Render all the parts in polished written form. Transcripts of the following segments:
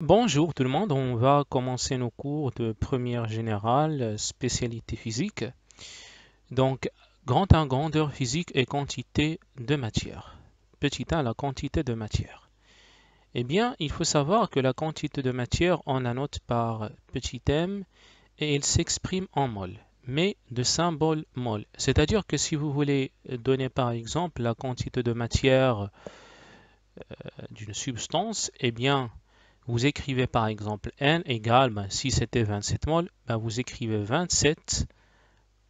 Bonjour tout le monde, on va commencer nos cours de première générale, spécialité physique. Donc, grand 1, grandeur physique et quantité de matière. Petit 1, la quantité de matière. Eh bien, il faut savoir que la quantité de matière, on la note par petit m et il s'exprime en mol, mais de symbole mol. C'est-à-dire que si vous voulez donner par exemple la quantité de matière d'une substance, eh bien, vous écrivez par exemple N égale, si c'était 27 mol, vous écrivez 27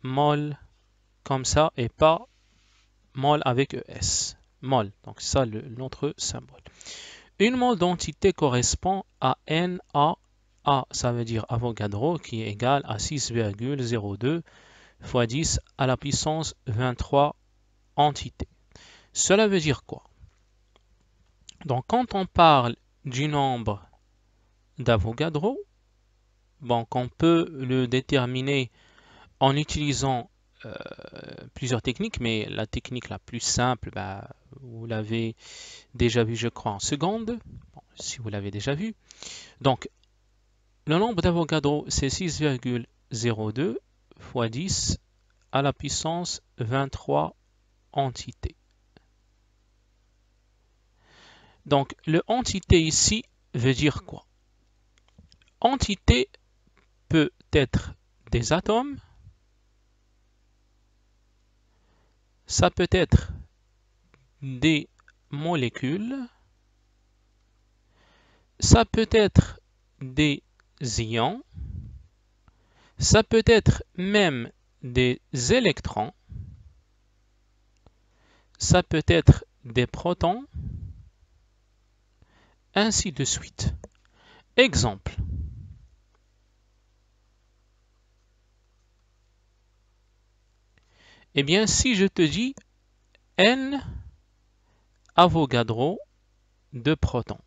mol comme ça et pas mol avec ES. Mol, donc ça notre symbole. Une mol d'entité correspond à NA. A, ça veut dire Avogadro, qui est égal à 6,02 fois 10 à la puissance 23 entités. Cela veut dire quoi? Donc quand on parle du nombre d'Avogadro, bon, on peut le déterminer en utilisant plusieurs techniques, mais la technique la plus simple, vous l'avez déjà vu, je crois, en seconde, bon, si vous l'avez déjà vu. Donc, le nombre d'Avogadro, c'est 6,02 fois 10 à la puissance 23 entités. Donc, le entité ici veut dire quoi? Entité peut être des atomes, ça peut être des molécules, ça peut être des ions, ça peut être même des électrons, ça peut être des protons, ainsi de suite. Exemple. Eh bien, si je te dis N Avogadro de protons,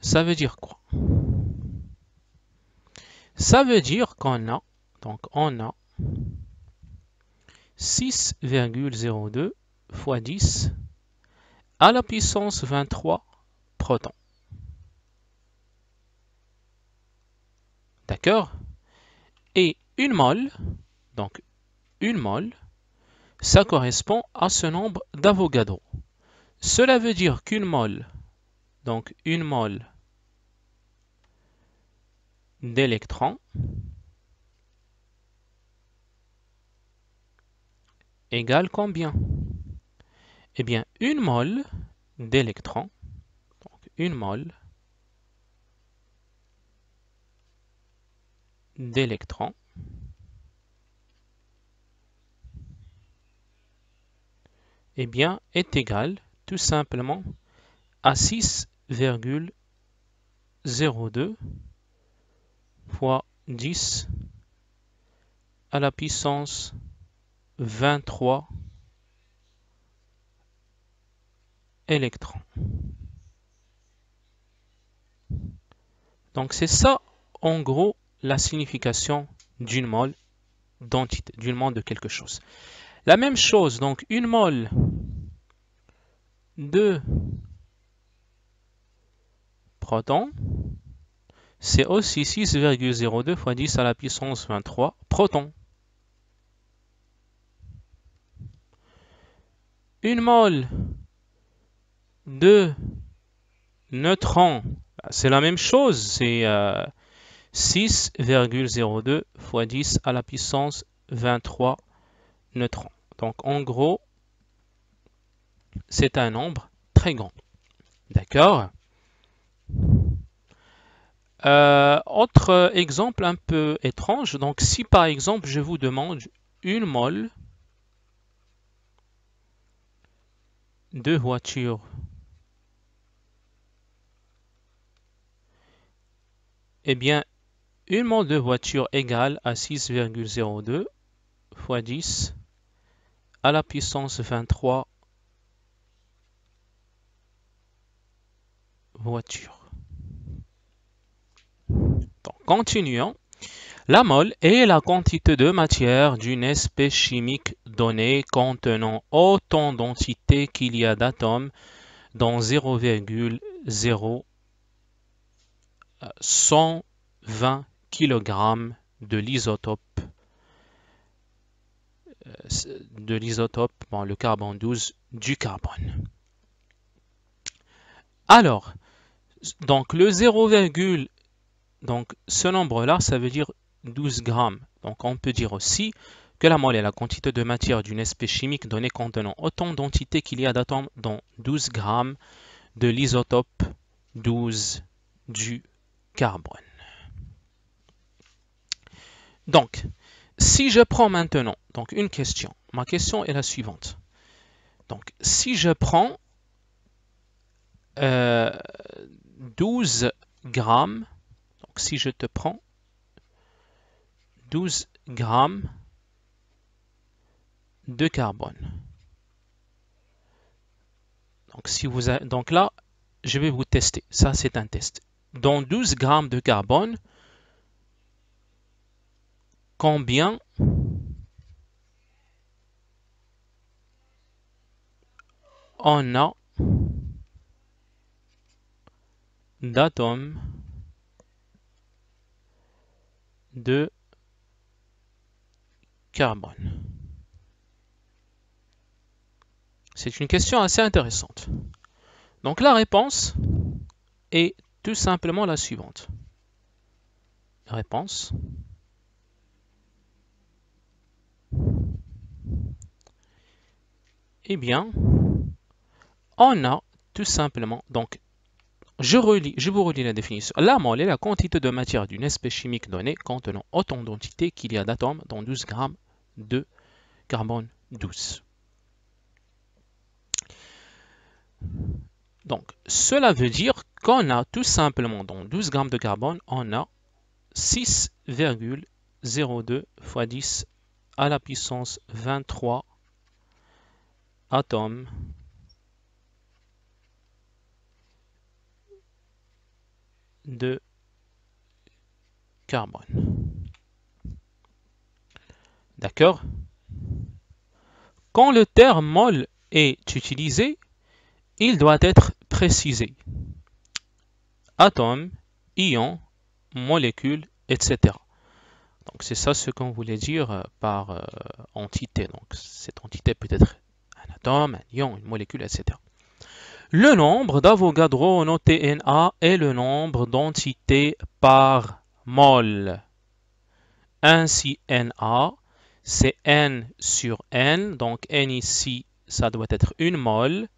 ça veut dire quoi? Ça veut dire qu'on a, on a 6,02 fois 10 à la puissance 23 protons. D'accord? Et une mole, donc une mole, ça correspond à ce nombre d'Avogadro. Cela veut dire qu'une mole, donc une mole d'électrons, égale combien? Eh bien, une mole d'électrons, donc une mole d'électrons, eh bien, est égale tout simplement à 6,02 fois 10 à la puissance 23 électrons. Donc c'est ça, en gros, la signification d'une mole d'entité, d'une mole de quelque chose. La même chose, donc une mole de protons, c'est aussi 6,02 fois 10 à la puissance 23 protons. Une mole de neutrons, c'est la même chose, c'est 6,02 fois 10 à la puissance 23 neutrons. Donc en gros, c'est un nombre très grand. D'accord? Autre exemple un peu étrange, donc si par exemple je vous demande une mole de voiture, eh bien une mole de voiture égale à 6,02 fois 10 à la puissance 23 voitures. Donc, continuons. La mole est la quantité de matière d'une espèce chimique donnée contenant autant d'entités qu'il y a d'atomes dans 0,0120 kg de l'isotope, le carbone 12 du carbone. Alors, donc le 0, donc ce nombre-là, ça veut dire 12 grammes. Donc on peut dire aussi que la mole est la quantité de matière d'une espèce chimique donnée contenant autant d'entités qu'il y a d'atomes dans 12 grammes de l'isotope 12 du carbone. Donc, si je prends maintenant donc une question, ma question est la suivante. Donc, si je prends 12 grammes, donc si je te prends 12 grammes de carbone. Donc là, je vais vous tester. Ça, c'est un test. Dans 12 grammes de carbone, combien on a d'atomes de carbone? C'est une question assez intéressante. Donc la réponse est tout simplement la suivante. Réponse. Eh bien, on a tout simplement, donc je vous relis la définition. La mole est la quantité de matière d'une espèce chimique donnée contenant autant d'entités qu'il y a d'atomes dans 12 grammes de carbone 12. Donc, cela veut dire qu'on a tout simplement dans 12 grammes de carbone, on a 6,02 fois 10 à la puissance 23 atomes de carbone. D'accord? Quand le terme mole est utilisé, il doit être précisé. Atome, ion, molécule, etc. Donc c'est ça ce qu'on voulait dire par entité. Donc cette entité peut être un atome, un ion, une molécule, etc. Le nombre d'Avogadro noté Na est le nombre d'entités par mol. Ainsi Na, c'est N sur N. Donc N ici, ça doit être une mol.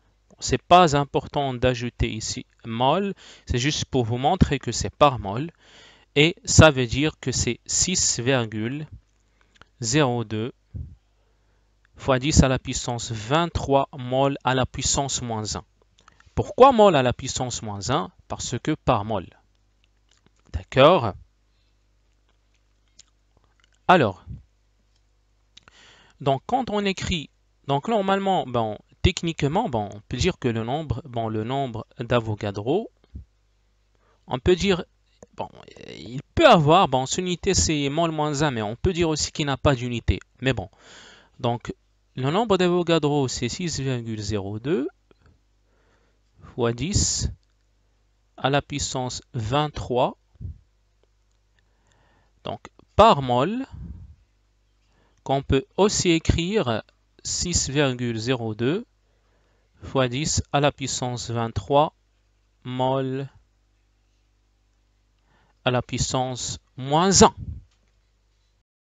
C'est pas important d'ajouter ici mol. C'est juste pour vous montrer que c'est par mol. Et ça veut dire que c'est 6,02 fois 10 à la puissance 23 mol à la puissance moins 1. Pourquoi mol à la puissance moins 1? Parce que par mol. D'accord? Alors, donc quand on écrit, donc normalement, techniquement, on peut dire que le nombre d'Avogadro, on peut dire, il peut avoir, son unité c'est mol moins 1, mais on peut dire aussi qu'il n'a pas d'unité. Mais bon, donc le nombre d'Avogadro c'est 6,02 fois 10 à la puissance 23, donc par mol, qu'on peut aussi écrire 6,02 fois 10 à la puissance 23 mol à la puissance moins 1.